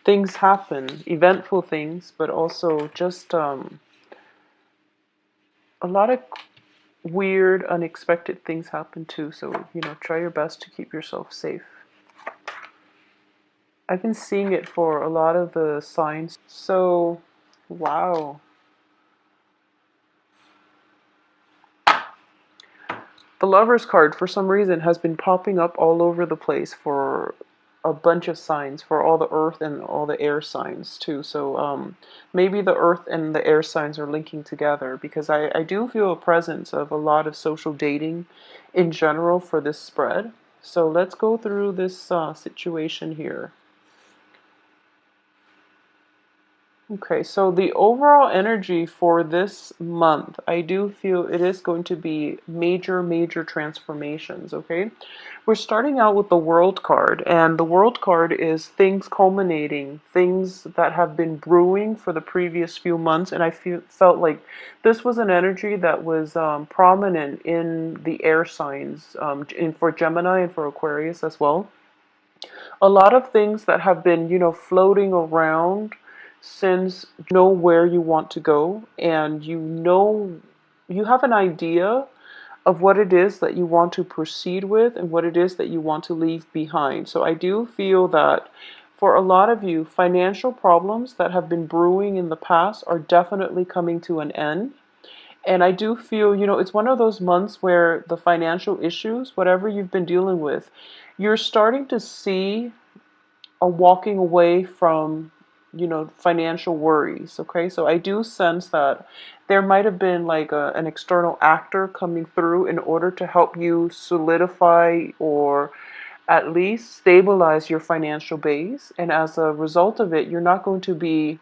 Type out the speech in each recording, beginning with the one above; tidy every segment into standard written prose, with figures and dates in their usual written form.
things happen, eventful things, but also just a lot of weird, unexpected things happen too. So, try your best to keep yourself safe. I've been seeing it for a lot of the signs. So, wow. The Lover's card, for some reason, has been popping up all over the place for a bunch of signs, for all the earth and all the air signs, too. So maybe the earth and the air signs are linking together, because I do feel a presence of a lot of social dating in general for this spread. So let's go through this situation here. Okay, so the overall energy for this month, I do feel it is going to be major, major transformations, okay? We're starting out with the World card, and the World card is things culminating, things that have been brewing for the previous few months, and felt like this was an energy that was prominent in the air signs, for Gemini and for Aquarius as well. A lot of things that have been, floating around since you know where you want to go, and you have an idea of what it is that you want to proceed with and what it is that you want to leave behind. So I do feel that for a lot of you, financial problems that have been brewing in the past are definitely coming to an end. And I do feel, it's one of those months where the financial issues, whatever you've been dealing with, you're starting to see a walking away from, financial worries. Okay, so I do sense that there might have been like an external actor coming through in order to help you solidify or at least stabilize your financial base. And as a result of it, you're not going to be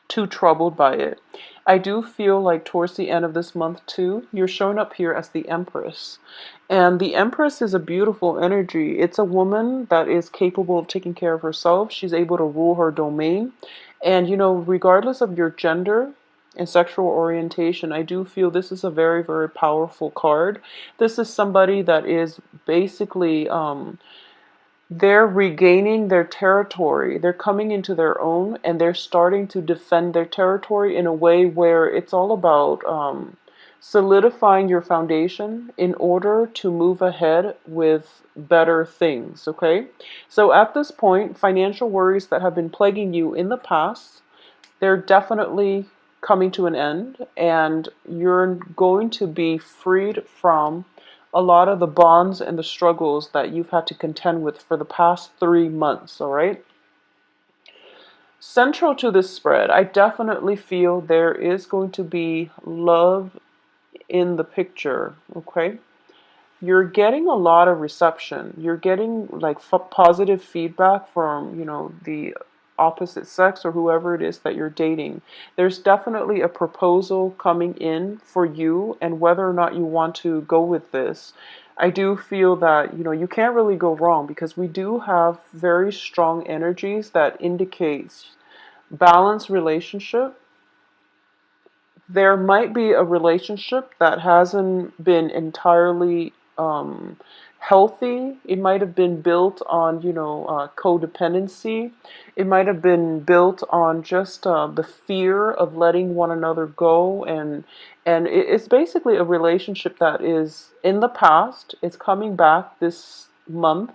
too troubled by it. I do feel like towards the end of this month too, you're showing up here as the Empress. And the Empress is a beautiful energy. It's a woman that is capable of taking care of herself. She's able to rule her domain. And, regardless of your gender and sexual orientation, I do feel this is a very, very powerful card. This is somebody that is basically they're regaining their territory. They're coming into their own, and they're starting to defend their territory in a way where it's all about solidifying your foundation in order to move ahead with better things, okay? So at this point, financial worries that have been plaguing you in the past, they're definitely coming to an end, and you're going to be freed from a lot of the bonds and the struggles that you've had to contend with for the past 3 months, all right? Central to this spread, I definitely feel there is going to be love in the picture, okay? You're getting a lot of reception. You're getting like positive feedback from, the opposite sex or whoever it is that you're dating. There's definitely a proposal coming in for you, and whether or not you want to go with this, I do feel that, you can't really go wrong, because we do have very strong energies that indicates balanced relationship. There might be a relationship that hasn't been entirely healthy. It might have been built on, codependency. It might have been built on just the fear of letting one another go, and it's basically a relationship that is in the past. It's coming back this month,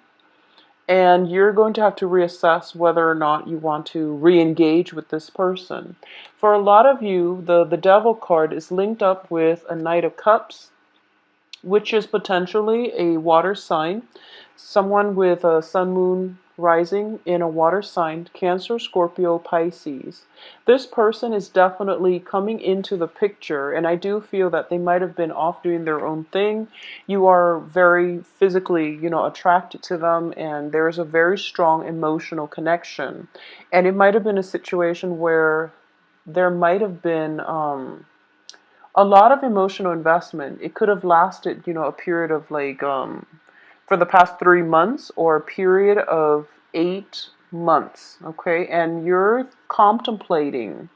and you're going to have to reassess whether or not you want to re-engage with this person. For a lot of you, the Devil card is linked up with a Knight of Cups, which is potentially a water sign. Someone with a sun, moon, rising in a water sign, Cancer, Scorpio, Pisces. This person is definitely coming into the picture, and I do feel that they might have been off doing their own thing. You are very physically, attracted to them, and there is a very strong emotional connection. And it might have been a situation where there might have been a lot of emotional investment. It could have lasted, a period of like for the past 3 months, or a period of 8 months, okay? And you're contemplating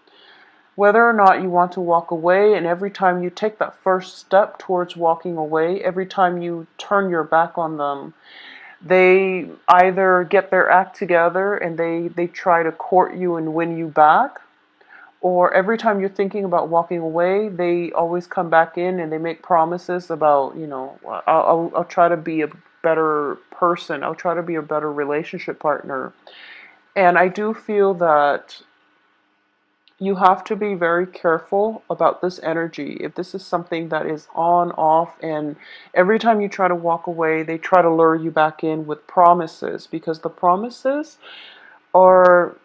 whether or not you want to walk away, and every time you take that first step towards walking away, every time you turn your back on them, They either get their act together and they try to court you and win you back, or every time you're thinking about walking away, they always come back in and they make promises about, I'll try to be a better person. I'll try to be a better relationship partner. And I do feel that you have to be very careful about this energy. If this is something that is on, off, and every time you try to walk away, they try to lure you back in with promises, because the promises are,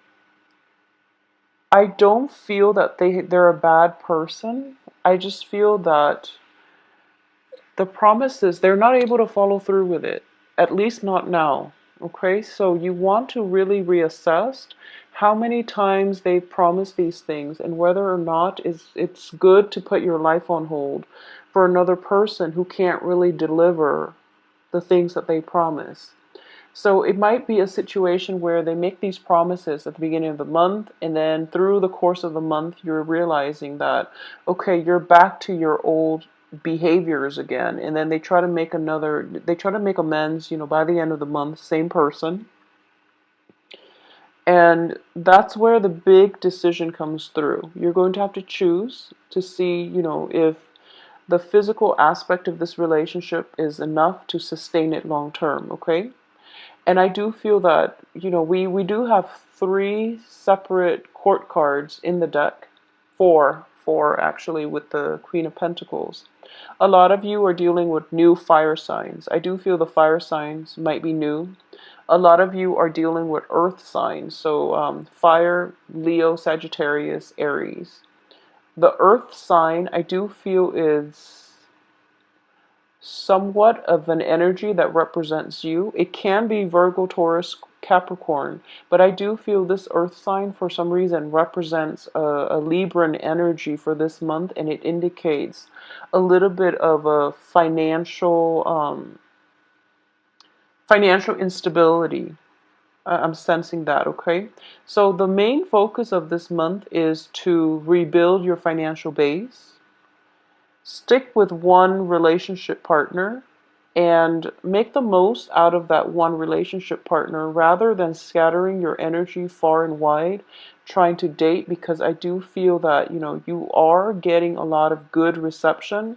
I don't feel that they're a bad person. I just feel that the promises, they're not able to follow through with it, at least not now. Okay, so you want to really reassess how many times they promise these things and whether or not it's good to put your life on hold for another person who can't really deliver the things that they promise. So it might be a situation where they make these promises at the beginning of the month, and then through the course of the month, you're realizing that, okay, you're back to your old behaviors again. And then they try to make amends, by the end of the month, same person. And that's where the big decision comes through. You're going to have to choose to see, if the physical aspect of this relationship is enough to sustain it long term, okay? And I do feel that, we do have three separate court cards in the deck. Four actually, with the Queen of Pentacles. A lot of you are dealing with new fire signs. I do feel the fire signs might be new. A lot of you are dealing with earth signs. So fire, Leo, Sagittarius, Aries. The earth sign, I do feel, is somewhat of an energy that represents you. It can be Virgo, Taurus, Capricorn, but I do feel this earth sign for some reason represents a Libran energy for this month, and it indicates a little bit of a financial instability. I'm sensing that, okay? So the main focus of this month is to rebuild your financial base. Stick with one relationship partner and make the most out of that one relationship partner rather than scattering your energy far and wide trying to date, because I do feel that, you are getting a lot of good reception,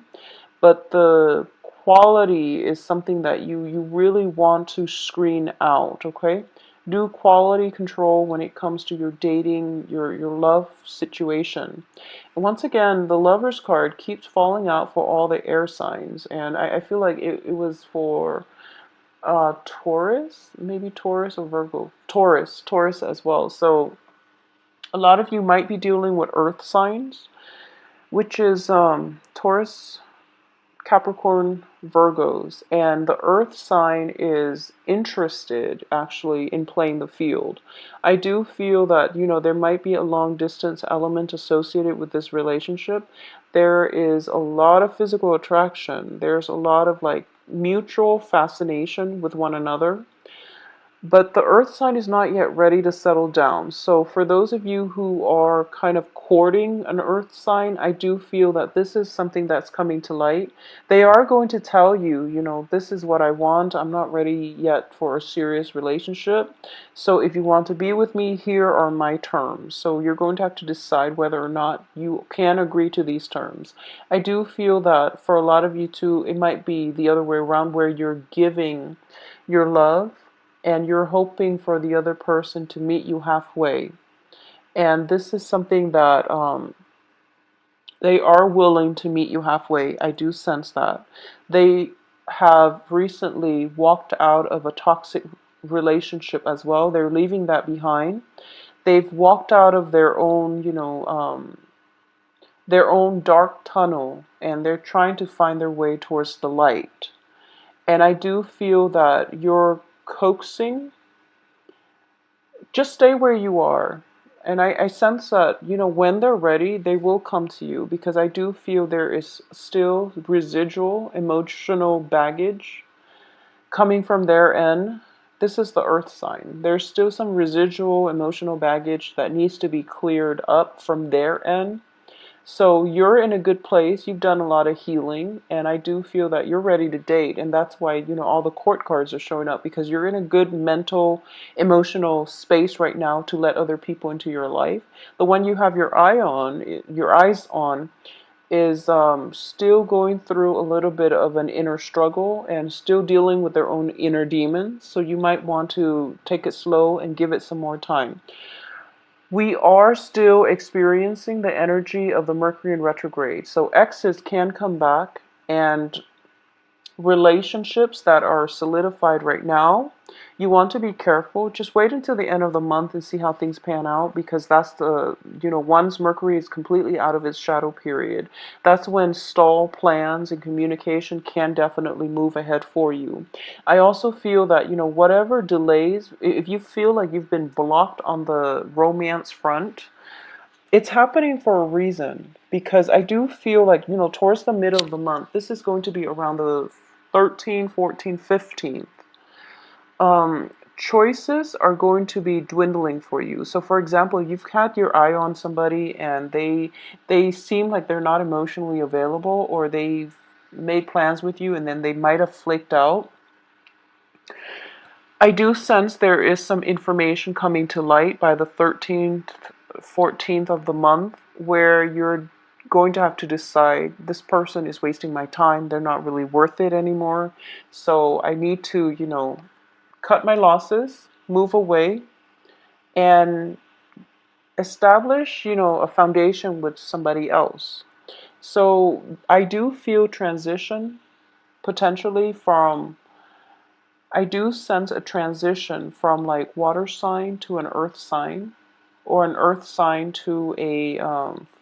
but the quality is something that you really want to screen out, okay? Do quality control when it comes to your dating, your love situation. And once again, the Lover's card keeps falling out for all the air signs, and I feel like it was for Taurus, maybe Taurus or Virgo. Taurus as well. So a lot of you might be dealing with earth signs, which is Taurus, Capricorn, Virgos, and the earth sign is interested actually in playing the field. I do feel that, there might be a long distance element associated with this relationship. There is a lot of physical attraction. There's a lot of like mutual fascination with one another. But the earth sign is not yet ready to settle down. So for those of you who are kind of courting an earth sign, I do feel that this is something that's coming to light. They are going to tell you, this is what I want. I'm not ready yet for a serious relationship. So if you want to be with me, here are my terms. So you're going to have to decide whether or not you can agree to these terms. I do feel that for a lot of you too, it might be the other way around, where you're giving your love and you're hoping for the other person to meet you halfway. And this is something that they are willing to meet you halfway. I do sense that. They have recently walked out of a toxic relationship as well. They're leaving that behind. They've walked out of their own dark tunnel, and they're trying to find their way towards the light. And I do feel that you're coaxing. Just stay where you are. And I sense that, when they're ready, they will come to you, because I do feel there is still residual emotional baggage coming from their end. This is the earth sign. There's still some residual emotional baggage that needs to be cleared up from their end. So you're in a good place. You've done a lot of healing, and I do feel that you're ready to date. And that's why, all the court cards are showing up, because you're in a good mental, emotional space right now to let other people into your life. The one you have your eyes on, is still going through a little bit of an inner struggle and still dealing with their own inner demons. So you might want to take it slow and give it some more time. We are still experiencing the energy of the Mercury in retrograde. So exes can come back, and relationships that are solidified right now, you want to be careful. Just wait until the end of the month and see how things pan out, because that's once Mercury is completely out of its shadow period, that's when stall plans and communication can definitely move ahead for you. I also feel that, whatever delays, if you feel like you've been blocked on the romance front, it's happening for a reason, because I do feel like, towards the middle of the month, this is going to be around the 13th, 14th, 15th. Choices are going to be dwindling for you. So for example, you've had your eye on somebody and they seem like they're not emotionally available, or they've made plans with you and then they might have flaked out. I do sense there is some information coming to light by the 13th, 14th of the month, where you're going to have to decide, this person is wasting my time, they're not really worth it anymore. So I need to, cut my losses, move away, and establish, a foundation with somebody else. So I do feel transition potentially from I do sense a transition from like water sign to an earth sign, or an earth sign to a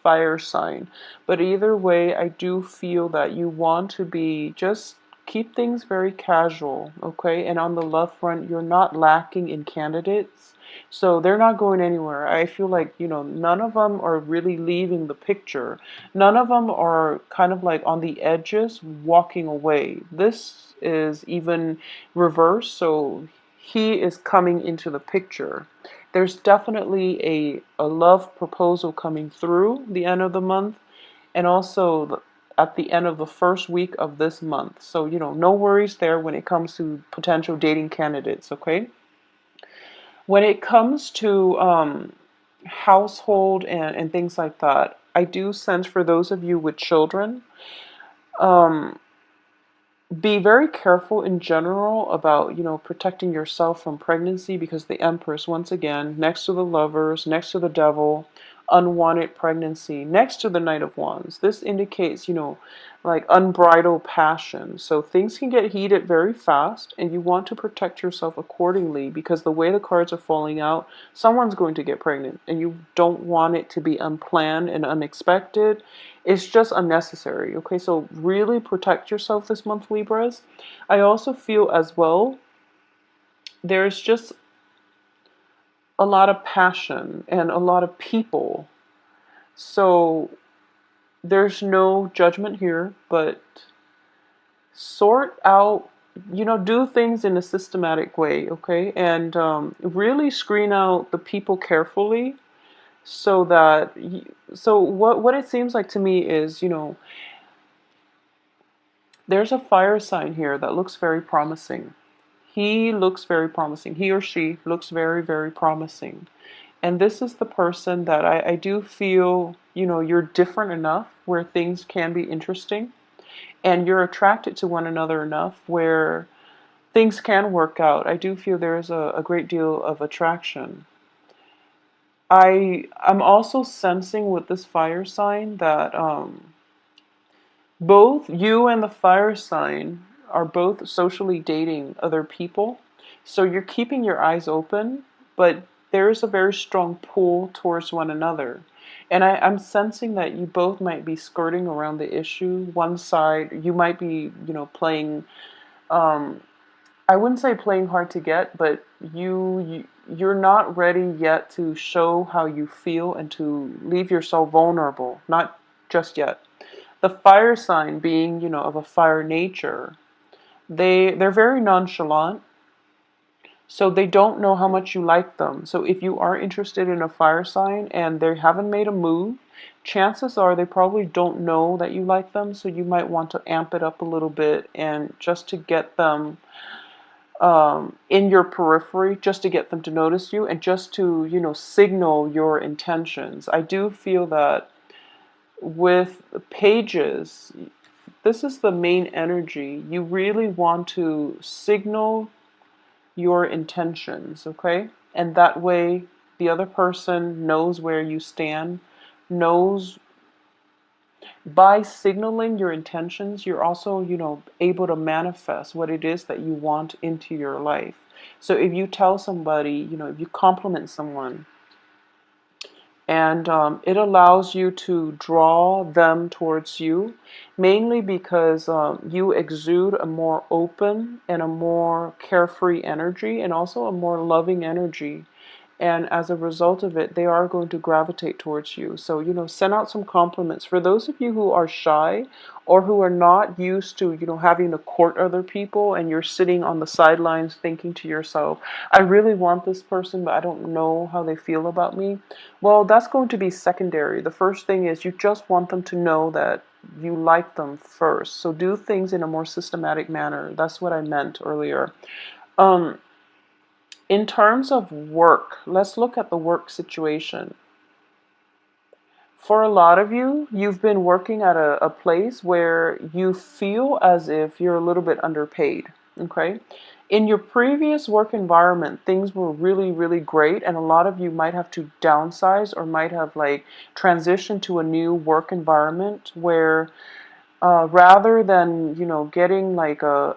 fire sign. But either way, I do feel that you want to be just keep things very casual, okay? And on the love front, you're not lacking in candidates. So they're not going anywhere. I feel like, none of them are really leaving the picture. None of them are kind of like on the edges walking away. This is even reverse. So he is coming into the picture. There's definitely a love proposal coming through the end of the month, and also at the end of the first week of this month. So, no worries there when it comes to potential dating candidates, okay? When it comes to household and things like that, I do sense for those of you with children, um, be very careful in general about, protecting yourself from pregnancy, because the Empress, once again, next to the Lovers, next to the Devil, unwanted pregnancy, next to the Knight of Wands. This indicates, like unbridled passion. So things can get heated very fast, and you want to protect yourself accordingly, because the way the cards are falling out, someone's going to get pregnant, and you don't want it to be unplanned and unexpected. It's just unnecessary. Okay, so really protect yourself this month, Libras. I also feel as well, there's just a lot of passion and a lot of people. So there's no judgment here, but sort out, do things in a systematic way, okay? And really screen out the people carefully, so that, so what it seems like to me is, there's a fire sign here that looks very promising. He looks very promising. He or she looks very, very promising. And this is the person that I do feel, you're different enough where things can be interesting. And you're attracted to one another enough where things can work out. I do feel there is a great deal of attraction. I'm also sensing with this fire sign that both you and the fire sign are both socially dating other people. So you're keeping your eyes open, but there is a very strong pull towards one another. And I'm sensing that you both might be skirting around the issue. One side, you might be, playing, um, I wouldn't say playing hard to get, but you're not ready yet to show how you feel and to leave yourself vulnerable. Not just yet. The fire sign being, of a fire nature, they're very nonchalant, so they don't know how much you like them. So if you are interested in a fire sign and they haven't made a move, chances are they probably don't know that you like them, so you might want to amp it up a little bit and just to get them in your periphery, just to get them to notice you and just to, signal your intentions. I do feel that with pages, this is the main energy. You really want to signal your intentions, okay? And that way the other person knows where you stand, knows by signaling your intentions, you're also, able to manifest what it is that you want into your life. So if you tell somebody, if you compliment someone, and it allows you to draw them towards you, mainly because you exude a more open and a more carefree energy, and also a more loving energy. And as a result of it, they are going to gravitate towards you. So, send out some compliments. For those of you who are shy or who are not used to, having to court other people, and you're sitting on the sidelines thinking to yourself, I really want this person, but I don't know how they feel about me. Well, that's going to be secondary. The first thing is you just want them to know that you like them first. So do things in a more systematic manner. That's what I meant earlier. Um, in terms of work, let's look at the work situation. For a lot of you, you've been working at a place where you feel as if you're a little bit underpaid, okay? In your previous work environment, things were really, really great, and a lot of you might have to downsize or might have like transitioned to a new work environment where rather than, getting like a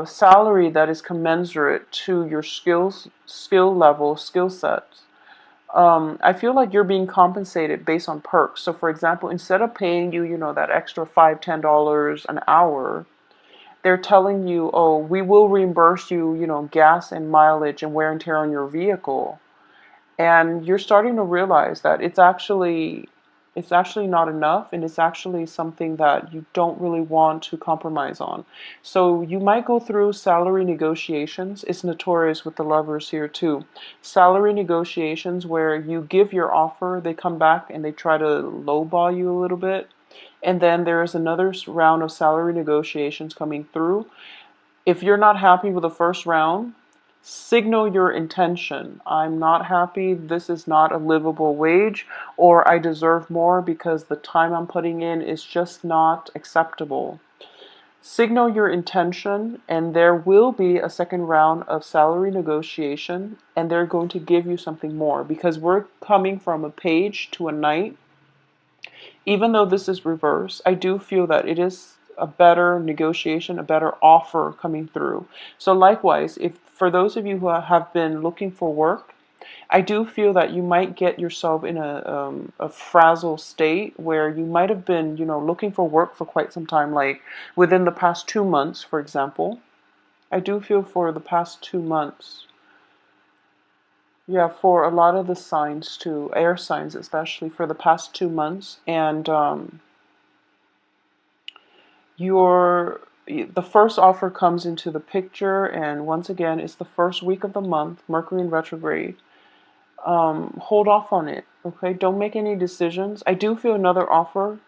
salary that is commensurate to your skill level, skill set. I feel like you're being compensated based on perks. So, for example, instead of paying you, that extra $5, $10 an hour, they're telling you, oh, we will reimburse you, gas and mileage and wear and tear on your vehicle. And you're starting to realize that it's actually not enough, and it's actually something that you don't really want to compromise on. So you might go through salary negotiations. It's notorious with the lovers here too. Salary negotiations where you give your offer, they come back and they try to lowball you a little bit. And then there's another round of salary negotiations coming through. If you're not happy with the first round, signal your intention. I'm not happy. This is not a livable wage, or I deserve more because the time I'm putting in is just not acceptable. Signal your intention, and there will be a second round of salary negotiation, and they're going to give you something more because we're coming from a page to a knight. Even though this is reverse, I do feel that it is a better negotiation, a better offer coming through. So likewise, if for those of you who have been looking for work, I do feel that you might get yourself in a frazzled state where you might have been, looking for work for quite some time, like within the past 2 months, for example. I do feel for the past 2 months. Yeah, for a lot of the signs too, air signs especially, for the past 2 months. And the first offer comes into the picture, and once again, it's the first week of the month, Mercury in retrograde. Hold off on it, okay? Don't make any decisions. I do feel another offer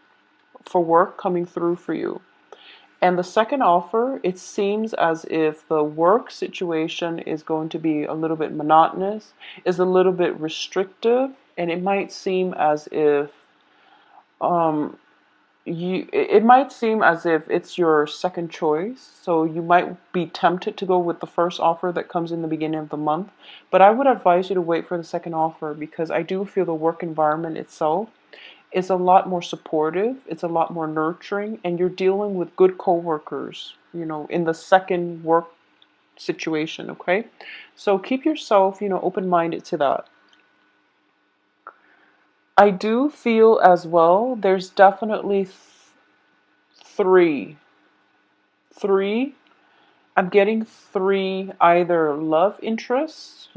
for work coming through for you. And the second offer, it seems as if the work situation is going to be a little bit monotonous, is a little bit restrictive, and it might seem as if um, it might seem as if it's your second choice, so you might be tempted to go with the first offer that comes in the beginning of the month, but I would advise you to wait for the second offer because I do feel the work environment itself is a lot more supportive, it's a lot more nurturing, and you're dealing with good coworkers, in the second work situation, okay? So keep yourself, open-minded to that. I do feel as well there's definitely three. Three, I'm getting three either love interests,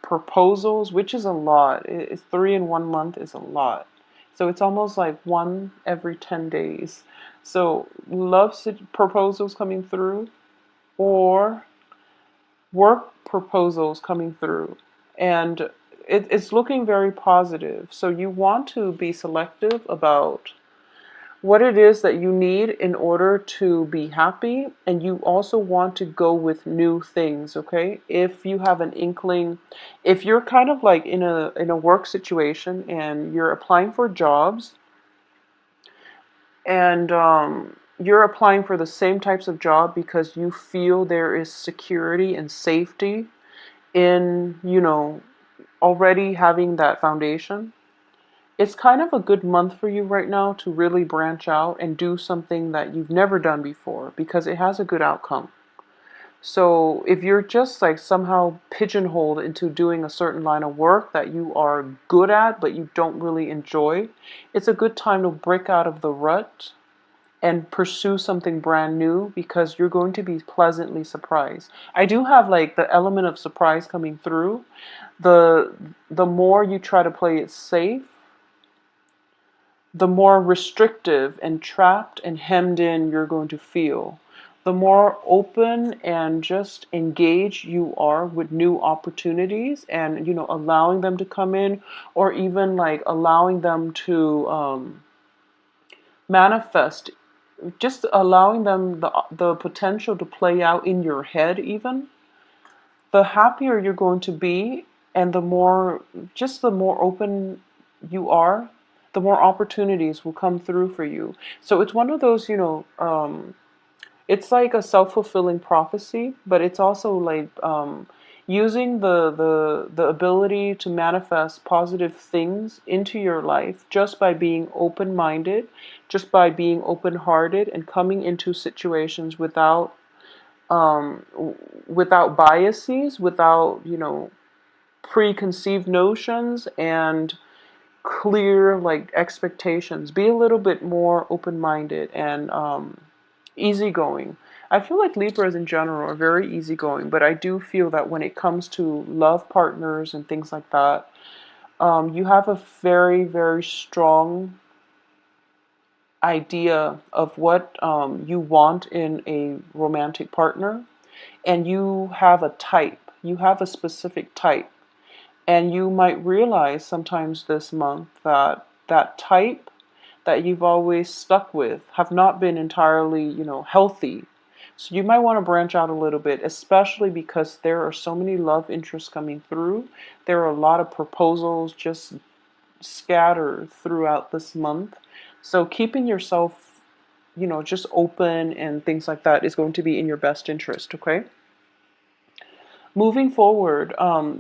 proposals, which is a lot. Three in 1 month is a lot. So it's almost like one every 10 days. So proposals coming through, or work proposals coming through. And it's looking very positive. So you want to be selective about what it is that you need in order to be happy, and you also want to go with new things. Okay, if you have an inkling, if you're kind of like in a work situation and you're applying for jobs, and you're applying for the same types of job because you feel there is security and safety in, already having that foundation. It's kind of a good month for you right now to really branch out and do something that you've never done before because it has a good outcome. So if you're just like somehow pigeonholed into doing a certain line of work that you are good at but you don't really enjoy, it's a good time to break out of the rut and pursue something brand new because you're going to be pleasantly surprised. I do have like the element of surprise coming through. The the more you try to play it safe, the more restrictive and trapped and hemmed in you're going to feel. The more open and just engaged you are with new opportunities and, allowing them to come in, or even like allowing them to manifest, just allowing them the potential to play out in your head even, the happier you're going to be, and the more open you are, the more opportunities will come through for you. So it's one of those, it's like a self-fulfilling prophecy, but it's also like using the ability to manifest positive things into your life just by being open-minded, just by being open-hearted, and coming into situations um, without biases, without, preconceived notions and clear like expectations. Be a little bit more open-minded and easygoing. I feel like Libras in general are very easygoing, but I do feel that when it comes to love partners and things like that, you have a very, very strong idea of what you want in a romantic partner, and you have a type. You have a specific type. And you might realize sometimes this month that that type that you've always stuck with have not been entirely, healthy. So you might want to branch out a little bit, especially because there are so many love interests coming through. There are a lot of proposals just scattered throughout this month. So keeping yourself, just open and things like that is going to be in your best interest, okay? Moving forward,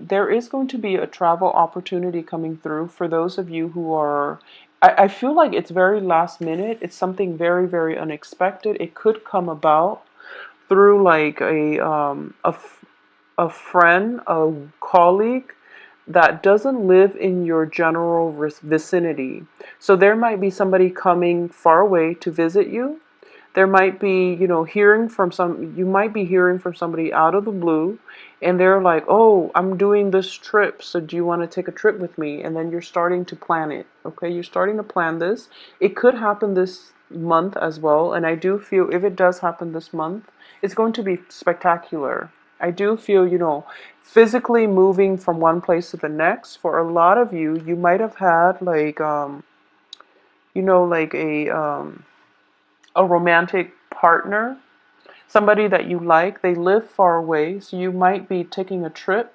there is going to be a travel opportunity coming through for those of you who are. I feel like it's very last minute. It's something very, very unexpected. It could come about through like a friend, a colleague that doesn't live in your general vicinity. So there might be somebody coming far away to visit you. There might be, you might be hearing from somebody out of the blue, and they're like, oh, I'm doing this trip, so do you want to take a trip with me? And then you're starting to plan it, okay? You're starting to plan this. It could happen this month as well, and I do feel if it does happen this month, it's going to be spectacular. I do feel, physically moving from one place to the next. For a lot of you, you might have had like, like a romantic partner, somebody that you like. They live far away, so you might be taking a trip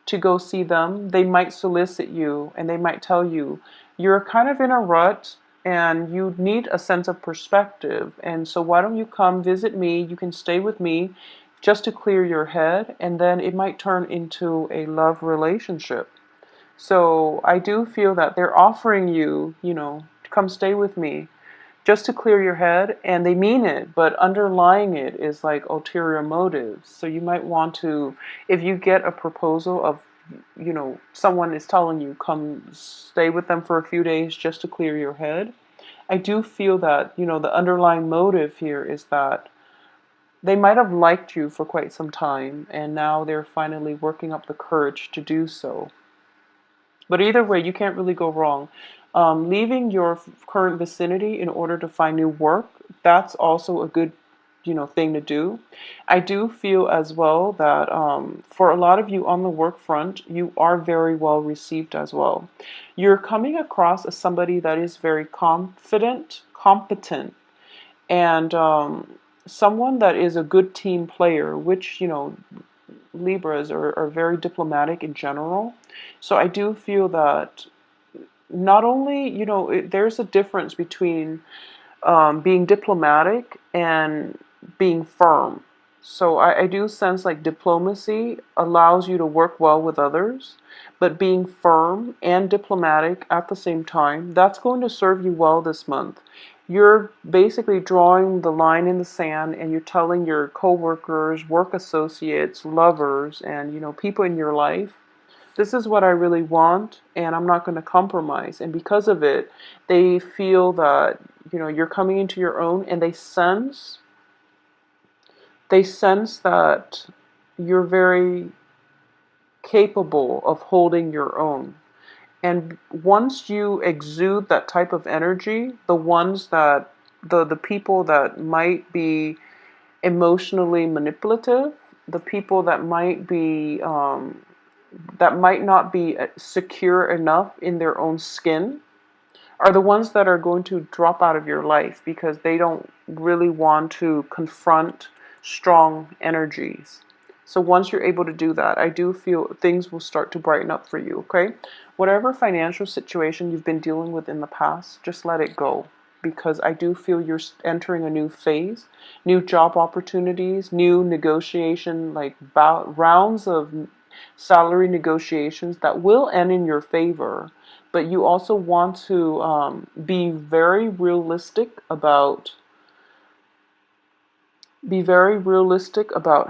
to go see them. They might solicit you and they might tell you you're kind of in a rut and you need a sense of perspective. And so why don't you come visit me? You can stay with me just to clear your head, and then it might turn into a love relationship. So I do feel that they're offering you, to come stay with me just to clear your head, and they mean it, but underlying it is like ulterior motives. So you might want to, if you get a proposal of, someone is telling you come stay with them for a few days just to clear your head, I do feel that, the underlying motive here is that they might have liked you for quite some time, and now they're finally working up the courage to do so. But either way, you can't really go wrong. Leaving your current vicinity in order to find new work, that's also a good, thing to do. I do feel as well that for a lot of you on the work front, you are very well received as well. You're coming across as somebody that is very confident, competent, and someone that is a good team player, which, Libras are very diplomatic in general. So I do feel that not only, there's a difference between being diplomatic and being firm. So I do sense like diplomacy allows you to work well with others, but being firm and diplomatic at the same time, that's going to serve you well this month. You're basically drawing the line in the sand and you're telling your coworkers, work associates, lovers, and people in your life, this is what I really want and I'm not going to compromise. And because of it, they feel that, you're coming into your own, and they sense that you're very capable of holding your own. And once you exude that type of energy, the people that might be emotionally manipulative, the people that might not be secure enough in their own skin, are the ones that are going to drop out of your life because they don't really want to confront strong energies. So once you're able to do that, I do feel things will start to brighten up for you, okay? Whatever financial situation you've been dealing with in the past, just let it go, because I do feel you're entering a new phase, new job opportunities, new negotiation, like rounds of salary negotiations that will end in your favor. But you also want to be very realistic about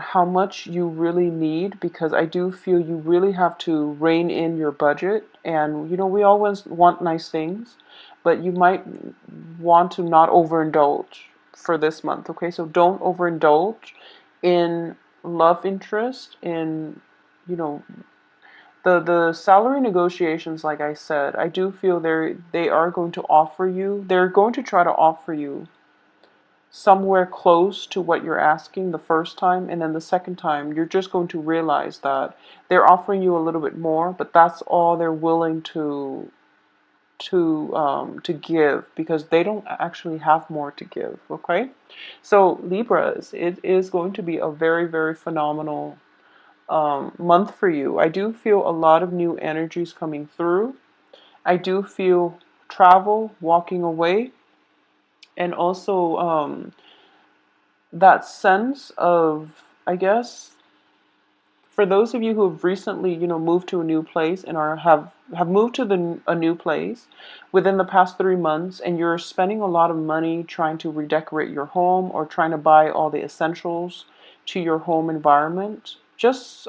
how much you really need, because I do feel you really have to rein in your budget. And we always want nice things, but you might want to not overindulge for this month. Okay, so don't overindulge in love interest, in you know the salary negotiations. Like I said, I do feel they're going to try to offer you somewhere close to what you're asking the first time, and then the second time you're just going to realize that they're offering you a little bit more, but that's all they're willing to give, because they don't actually have more to give. Okay, so Libras, it is going to be a very, very phenomenal month for you. I do feel a lot of new energies coming through. I do feel travel, walking away, and also that sense of, I guess, for those of you who have recently, moved to a new place and have moved to a new place within the past 3 months, and you're spending a lot of money trying to redecorate your home or trying to buy all the essentials to your home environment, just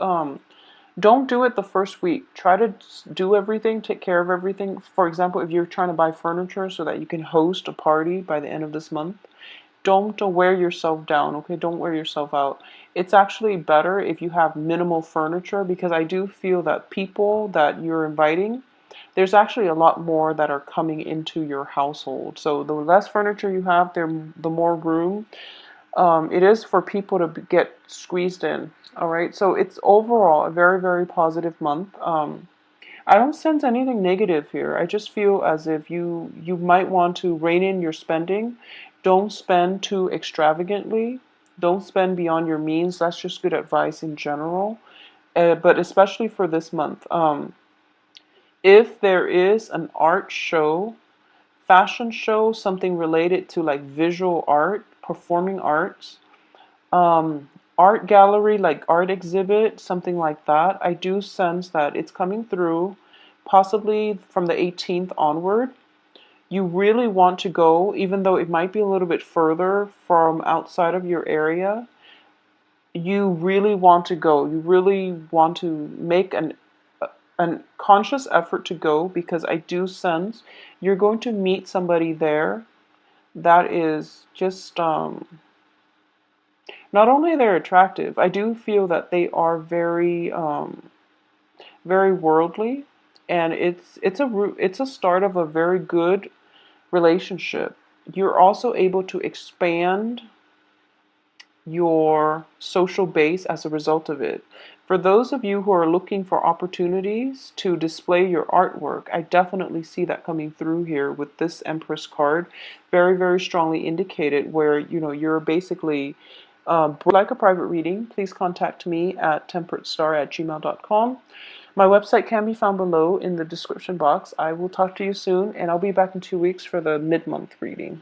don't do it the first week. Try to do everything, take care of everything. For example, if you're trying to buy furniture so that you can host a party by the end of this month, don't wear yourself down, okay? Don't wear yourself out. It's actually better if you have minimal furniture, because I do feel that people that you're inviting, there's actually a lot more that are coming into your household. So the less furniture you have, the more room it is for people to get squeezed in. All right. So it's overall a very, very positive month. I don't sense anything negative here. I just feel as if you might want to rein in your spending. Don't spend too extravagantly. Don't spend beyond your means. That's just good advice in general. But especially for this month, if there is an art show, fashion show, something related to like visual art, performing arts, art gallery, like art exhibit, something like that, I do sense that it's coming through, possibly from the 18th onward. You really want to go, even though it might be a little bit further from outside of your area. You really want to go. You really want to make an conscious effort to go, because I do sense you're going to meet somebody there that is just not only they're attractive, I do feel that they are very very worldly, and it's a start of a very good relationship. You're also able to expand your social base as a result of it. For those of you who are looking for opportunities to display your artwork, I definitely see that coming through here with this Empress card. Very, very strongly indicated where, you're basically like a private reading. Please contact me at temperatestar@gmail.com. My website can be found below in the description box. I will talk to you soon, and I'll be back in 2 weeks for the mid-month reading.